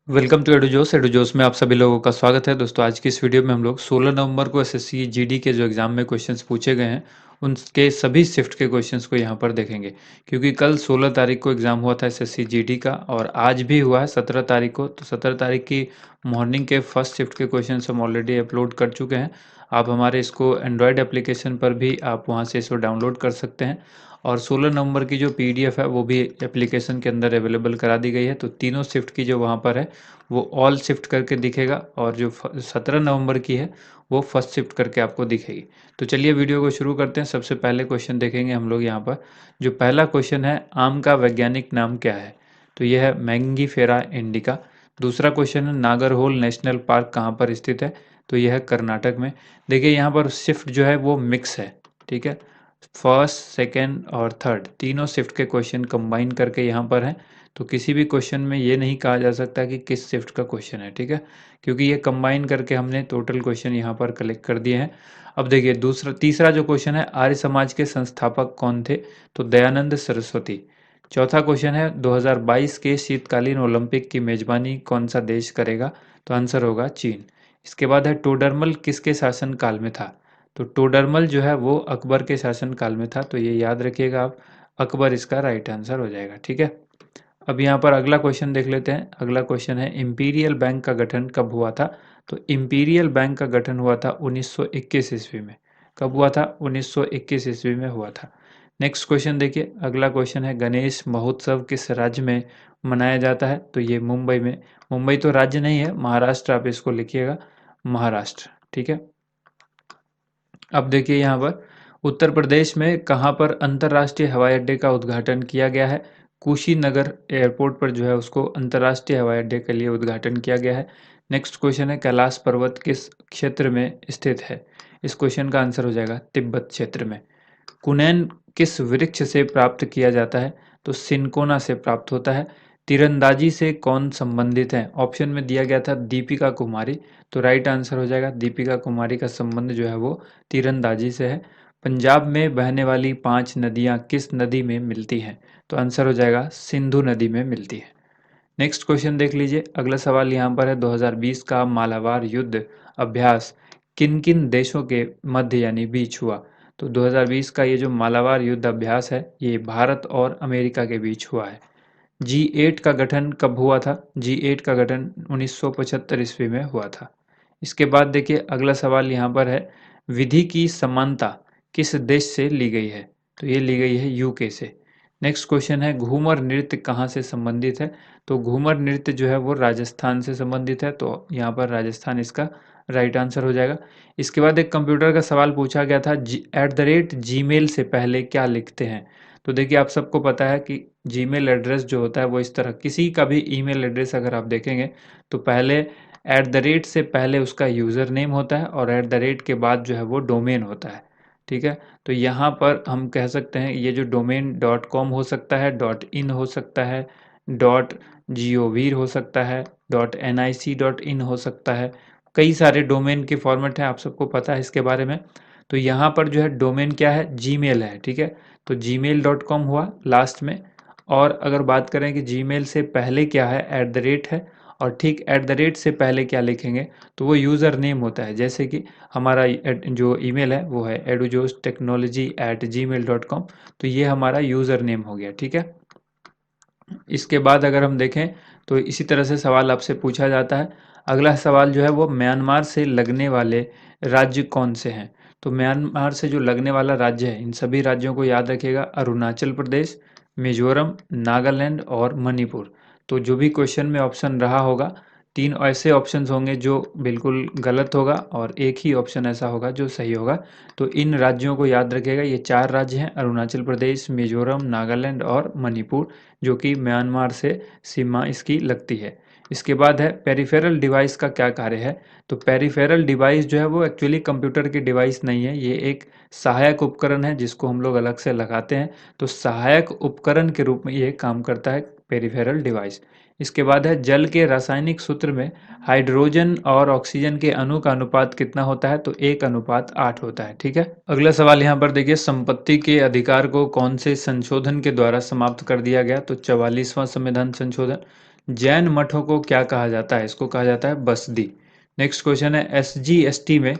Welcome to एडुजोस में आप सभी लोगों का स्वागत है। दोस्तों, आज की इस वीडियो में हम लोग 16 नवंबर को एसएससी जीडी के जो एग्ज़ाम में क्वेश्चंस पूछे गए हैं, उनके सभी शिफ्ट के क्वेश्चंस को यहाँ पर देखेंगे। क्योंकि कल 16 तारीख को एग्ज़ाम हुआ था एसएससी जीडी का और आज भी हुआ है 17 तारीख को। तो 17 तारीख की मॉर्निंग के फर्स्ट शिफ्ट के क्वेश्चन हम ऑलरेडी अपलोड कर चुके हैं। आप हमारे इसको एंड्रॉयड एप्लीकेशन पर भी आप वहाँ से इसको डाउनलोड कर सकते हैं। और 16 नवंबर की जो पीडीएफ है वो भी एप्लीकेशन के अंदर अवेलेबल करा दी गई है। तो तीनों शिफ्ट की जो वहाँ पर है वो ऑल शिफ्ट करके दिखेगा और जो 17 नवंबर की है वो फर्स्ट शिफ्ट करके आपको दिखेगी। तो चलिए वीडियो को शुरू करते हैं। सबसे पहले क्वेश्चन देखेंगे हम लोग यहाँ पर। जो पहला क्वेश्चन है, आम का वैज्ञानिक नाम क्या है? तो यह है मैंगीफेरा इंडिका। दूसरा क्वेश्चन है, नागरहोल नेशनल पार्क कहाँ पर स्थित है? तो यह है कर्नाटक में। देखिए यहाँ पर शिफ्ट जो है वो मिक्स है, ठीक है। फर्स्ट, सेकेंड और थर्ड तीनों शिफ्ट के क्वेश्चन कंबाइन करके यहाँ पर हैं। तो किसी भी क्वेश्चन में ये नहीं कहा जा सकता कि किस शिफ्ट का क्वेश्चन है, ठीक है, क्योंकि ये कंबाइन करके हमने टोटल क्वेश्चन यहाँ पर कलेक्ट कर दिए हैं। अब देखिए तीसरा जो क्वेश्चन है, आर्य समाज के संस्थापक कौन थे? तो दयानंद सरस्वती। चौथा क्वेश्चन है, 2022 के शीतकालीन ओलंपिक की मेजबानी कौन सा देश करेगा? तो आंसर होगा चीन। इसके बाद है, टोडरमल किसके शासन काल में था? तो टोडरमल जो है वो अकबर के शासन काल में था। तो ये याद रखिएगा आप, अकबर इसका राइट आंसर हो जाएगा, ठीक है। अब यहाँ पर अगला क्वेश्चन देख लेते हैं। अगला क्वेश्चन है, इंपीरियल बैंक का गठन कब हुआ था? तो इंपीरियल बैंक का गठन हुआ था 1921 ईस्वी में। कब हुआ था? 1921 ईस्वी में हुआ था। नेक्स्ट क्वेश्चन देखिए, अगला क्वेश्चन है, गणेश महोत्सव किस राज्य में मनाया जाता है? तो ये मुंबई में। मुंबई तो राज्य नहीं है, महाराष्ट्र आप इसको लिखिएगा, महाराष्ट्र, ठीक है। अब देखिए यहाँ पर, उत्तर प्रदेश में कहाँ पर अंतर्राष्ट्रीय हवाई अड्डे का उद्घाटन किया गया है? कुशीनगर एयरपोर्ट पर जो है उसको अंतर्राष्ट्रीय हवाई अड्डे के लिए उद्घाटन किया गया है। नेक्स्ट क्वेश्चन है, कैलाश पर्वत किस क्षेत्र में स्थित है? इस क्वेश्चन का आंसर हो जाएगा तिब्बत क्षेत्र में। कुनैन किस वृक्ष से प्राप्त किया जाता है? तो सिनकोना से प्राप्त होता है। तीरंदाजी से कौन संबंधित है? ऑप्शन में दिया गया था दीपिका कुमारी। तो राइट आंसर हो जाएगा, दीपिका कुमारी का संबंध जो है वो तीरंदाजी से है। पंजाब में बहने वाली 5 नदियाँ किस नदी में मिलती हैं? तो आंसर हो जाएगा सिंधु नदी में मिलती है। नेक्स्ट क्वेश्चन देख लीजिए। अगला सवाल यहाँ पर है, 2020 का मालाबार युद्ध अभ्यास किन किन देशों के मध्य यानी बीच हुआ? तो 2020 का ये जो मालाबार युद्ध अभ्यास है ये भारत और अमेरिका के बीच हुआ है। G8 का गठन कब हुआ था? G8 का गठन 1975 ईस्वी में हुआ था। इसके बाद देखिए अगला सवाल यहाँ पर है, विधि की समानता किस देश से ली गई है? तो ये ली गई है यूके से। नेक्स्ट क्वेश्चन है, घूमर नृत्य कहाँ से संबंधित है? तो घूमर नृत्य जो है वो राजस्थान से संबंधित है। तो यहाँ पर राजस्थान इसका राइट आंसर हो जाएगा। इसके बाद एक कंप्यूटर का सवाल पूछा गया था, @gmail से पहले क्या लिखते हैं? तो देखिए आप सबको पता है कि जीमेल एड्रेस जो होता है वो इस तरह, किसी का भी ईमेल एड्रेस अगर आप देखेंगे तो पहले से पहले उसका यूज़र नेम होता है और के बाद जो है वो डोमेन होता है, ठीक है। तो यहाँ पर हम कह सकते हैं ये जो डोमेन .com हो सकता है, .in हो सकता है, .gov हो सकता है, .nic.in हो सकता है। कई सारे डोमेन के फॉर्मेट हैं, आप सबको पता है इसके बारे में। तो यहाँ पर जो है डोमेन क्या है? जीमेल है, ठीक है। तो gmail.com हुआ लास्ट में। और अगर बात करें कि जीमेल से पहले क्या है, है। और ठीक से पहले क्या लिखेंगे तो वो यूज़र नेम होता है। जैसे कि हमारा जो ईमेल है वो है edujostechnology@gmail.com। तो ये हमारा यूज़र नेम हो गया, ठीक है। इसके बाद अगर हम देखें तो इसी तरह से सवाल आपसे पूछा जाता है। अगला सवाल जो है वो म्यांमार से लगने वाले राज्य कौन से हैं? तो म्यांमार से जो लगने वाला राज्य है, इन सभी राज्यों को याद रखिएगा, अरुणाचल प्रदेश, मिजोरम, नागालैंड और मणिपुर। तो जो भी क्वेश्चन में ऑप्शन रहा होगा, तीन ऐसे ऑप्शंस होंगे जो बिल्कुल गलत होगा और एक ही ऑप्शन ऐसा होगा जो सही होगा। तो इन राज्यों को याद रखिएगा, ये 4 राज्य हैं, अरुणाचल प्रदेश, मिजोरम, नागालैंड और मणिपुर, जो कि म्यांमार से सीमा इसकी लगती है। इसके बाद है, पेरिफेरल डिवाइस का क्या कार्य है? तो पेरिफेरल डिवाइस जो है वो एक्चुअली कंप्यूटर की डिवाइस नहीं है, ये एक सहायक उपकरण है जिसको हम लोग अलग से लगाते हैं। तो सहायक उपकरण के रूप में ये काम करता है पेरिफेरल डिवाइस। इसके बाद है, जल के रासायनिक सूत्र में हाइड्रोजन और ऑक्सीजन के अणु का अनुपात कितना होता है? तो 1:8 होता है, ठीक है। अगला सवाल यहाँ पर देखिए, संपत्ति के अधिकार को कौन से संशोधन के द्वारा समाप्त कर दिया गया? तो 44वां संविधान संशोधन। जैन मठों को क्या कहा जाता है? इसको कहा जाता है बसदी। नेक्स्ट क्वेश्चन है एसजीएसटी में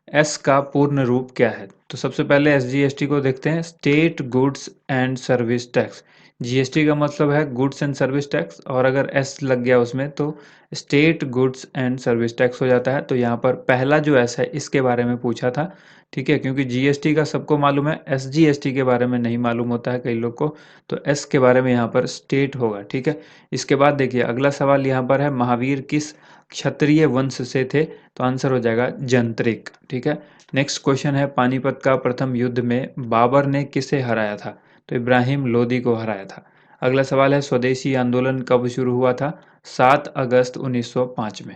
एस का पूर्ण रूप क्या है? तो सबसे पहले एसजीएसटी को देखते हैं, state goods and service tax. GST का मतलब है गुड्स एंड सर्विस टैक्स, और अगर एस लग गया उसमें तो state goods and service tax हो जाता है। तो यहाँ पर पहला जो एस है इसके बारे में पूछा था, ठीक है, क्योंकि जीएसटी का सबको मालूम है, एसजीएसटी के बारे में नहीं मालूम होता है कई लोग को, तो एस के बारे में यहाँ पर स्टेट होगा, ठीक है। इसके बाद देखिए अगला सवाल यहाँ पर है, महावीर किस क्षत्रिय वंश से थे? तो आंसर हो जाएगा जंत्रिक, ठीक है। नेक्स्ट क्वेश्चन है, पानीपत का प्रथम युद्ध में बाबर ने किसे हराया था? तो इब्राहिम लोदी को हराया था। अगला सवाल है, स्वदेशी आंदोलन कब शुरू हुआ था? 7 अगस्त 1905 में।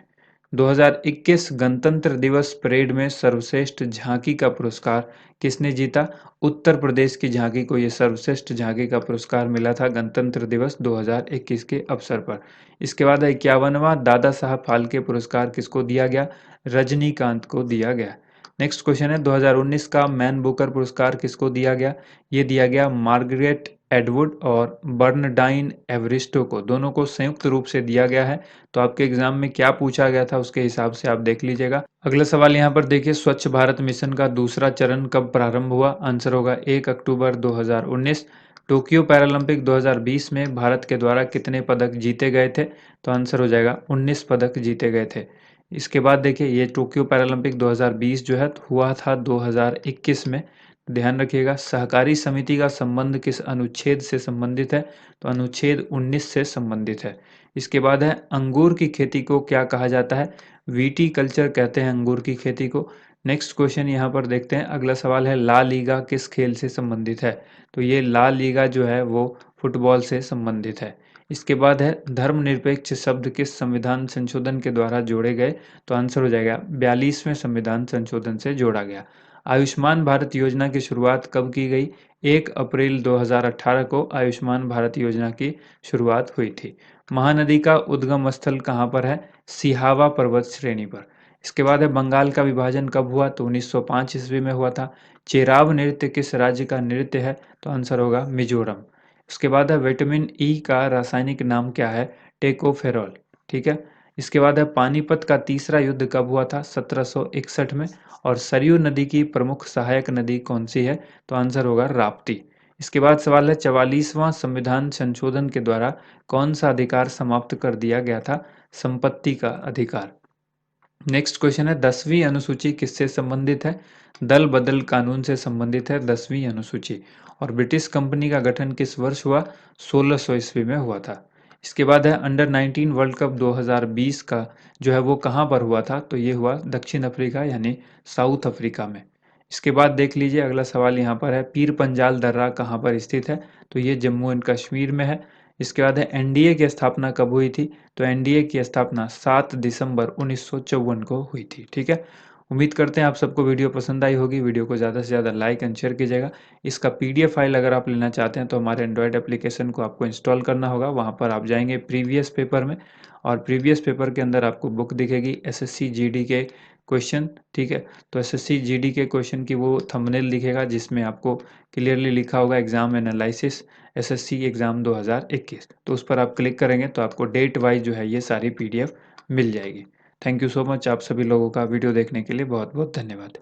2021 गणतंत्र दिवस परेड में सर्वश्रेष्ठ झांकी का पुरस्कार किसने जीता? उत्तर प्रदेश की झांकी को ये सर्वश्रेष्ठ झांकी का पुरस्कार मिला था गणतंत्र दिवस 2021 के अवसर पर। इसके बाद 51वां दादा साहब फाल्के पुरस्कार किसको दिया गया? रजनीकांत को दिया गया। नेक्स्ट क्वेश्चन है, 2019 का मैन बुकर पुरस्कार किसको दिया गया? ये दिया गया मार्गरेट एडवुड और बर्नडाइन एवरिस्टो को, दोनों को संयुक्त रूप से दिया गया है। तो आपके एग्जाम में क्या पूछा गया था उसके हिसाब से आप देख लीजिएगा। अगला सवाल यहाँ पर देखिए, स्वच्छ भारत मिशन का दूसरा चरण कब प्रारंभ हुआ? आंसर होगा 1 अक्टूबर 2019। टोक्यो पैरालंपिक 2020 में भारत के द्वारा कितने पदक जीते गए थे? तो आंसर हो जाएगा 19 पदक जीते गए थे। इसके बाद देखिए, ये टोक्यो पैरालंपिक 2020 जो है हुआ था 2021 में। ध्यान रखिएगा, सहकारी समिति का संबंध किस अनुच्छेद से संबंधित है? तो अनुच्छेद 19 से संबंधित है। इसके बाद है, अंगूर की खेती को क्या कहा जाता है? वीटी कल्चर कहते हैं अंगूर की खेती को। नेक्स्ट क्वेश्चन यहाँ पर देखते हैं, अगला सवाल है, ला लीगा किस खेल से संबंधित है? तो ये ला लीगा जो है वो फुटबॉल से संबंधित है। इसके बाद है, धर्मनिरपेक्ष शब्द किस संविधान संशोधन के द्वारा जोड़े गए? तो आंसर हो जाएगा 42वें संविधान संशोधन से जोड़ा गया। आयुष्मान भारत योजना की शुरुआत कब की गई? 1 अप्रैल 2018 को आयुष्मान भारत योजना की शुरुआत हुई थी। महानदी का उद्गम स्थल कहाँ पर है? सिहावा पर्वत श्रेणी पर। इसके बाद है, बंगाल का विभाजन कब हुआ? तो 1905 ईस्वी में हुआ था। चेराव नृत्य किस राज्य का नृत्य है? तो आंसर होगा मिजोरम। उसके बाद है, विटामिन ई का रासायनिक नाम क्या है? टेकोफेरॉल, ठीक है। इसके बाद है, पानीपत का तीसरा युद्ध कब हुआ था? 1761 में। और सरयू नदी की प्रमुख सहायक नदी कौन सी है? तो आंसर होगा राप्ती। इसके बाद सवाल है, 44वां संविधान संशोधन के द्वारा कौन सा अधिकार समाप्त कर दिया गया था? संपत्ति का अधिकार। नेक्स्ट क्वेश्चन है, 10वीं अनुसूची किससे संबंधित है? दल बदल कानून से संबंधित है 10वीं अनुसूची। और ब्रिटिश कंपनी का गठन किस वर्ष हुआ? 1600 ईस्वी में हुआ था। इसके बाद है, अंडर 19 वर्ल्ड कप 2020 का जो है वो कहाँ पर हुआ था? तो ये हुआ दक्षिण अफ्रीका यानी साउथ अफ्रीका में। इसके बाद देख लीजिए अगला सवाल यहाँ पर है, पीर पंजाल दर्रा कहाँ पर स्थित है? तो ये जम्मू एंड कश्मीर में है। इसके बाद है, एनडीए की स्थापना कब हुई थी? तो एनडीए की स्थापना 7 दिसंबर 1954 को हुई थी, ठीक है। उम्मीद करते हैं आप सबको वीडियो पसंद आई होगी। वीडियो को ज़्यादा से ज़्यादा लाइक एंड शेयर कीजिएगा। इसका पीडीएफ फाइल अगर आप लेना चाहते हैं तो हमारे एंड्रॉयड एप्लीकेशन को आपको इंस्टॉल करना होगा। वहाँ पर आप जाएंगे प्रीवियस पेपर में, और प्रीवियस पेपर के अंदर आपको बुक दिखेगी एसएससी जीडी के क्वेश्चन, ठीक है। तो एसएससी जीडी के क्वेश्चन की वो थंबनेल दिखेगा जिसमें आपको क्लियरली लिखा होगा एग्जाम एनालिसिस एसएससी एग्जाम 2021। तो उस पर आप क्लिक करेंगे तो आपको डेट वाइज जो है ये सारी पीडीएफ मिल जाएगी। थैंक यू सो मच, आप सभी लोगों का वीडियो देखने के लिए बहुत बहुत धन्यवाद।